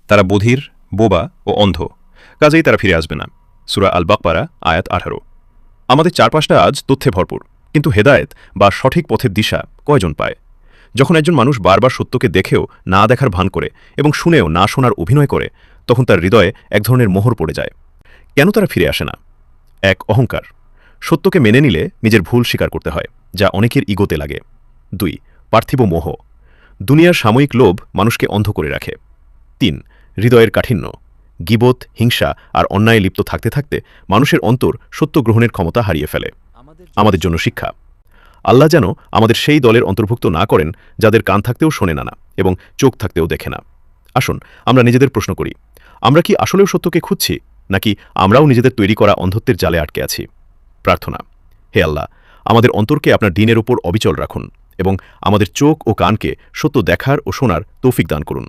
তারা বধির, বোবা ও অন্ধ, কাজেই তারা ফিরে আসবে না। সূরা আল বাকরা আয়াত 18। আমাদের চারপাশটা আজ তথ্যে ভরপুর, কিন্তু হেদায়েত বা সঠিক পথের দিশা কয়জন পায়? যখন একজন মানুষ বারবার সত্যকে দেখেও না দেখার ভান করে এবং শুনেও না শোনার অভিনয় করে, তখন তার হৃদয়ে এক ধরনের মোহর পড়ে যায়। কেন তারা ফিরে আসে না? এক, অহংকার। সত্যকে মেনে নিলে নিজের ভুল স্বীকার করতে হয়, যা অনেকের ইগোতে লাগে। 2, পার্থিব মোহ। দুনিয়ার সাময়িক লোভ মানুষকে অন্ধ করে রাখে। 3, হৃদয়ের কাঠিন্য। গীবত, হিংসা আর অন্যায় লিপ্ত থাকতে থাকতে মানুষের অন্তর সত্য গ্রহণের ক্ষমতা হারিয়ে ফেলে। আমাদের জন্য শিক্ষা। আল্লাহ যেন আমাদের সেই দলের অন্তর্ভুক্ত না করেন যাদের কান থাকতেও শোনে না এবং চোখ থাকতেও দেখে না। আসুন আমরা নিজেদের প্রশ্ন করি, আমরা কি আসলেও সত্যকে খুঁজছি, নাকি আমরাও নিজেদের তৈরি করা অন্ধত্বের জালে আটকে আছি? প্রার্থনা। হে আল্লাহ, আমাদের অন্তরকে আপনার দ্বীনের উপর অবিচল রাখুন এবং আমাদের চোখ ও কানকে সত্য দেখার ও শোনার তৌফিক দান করুন।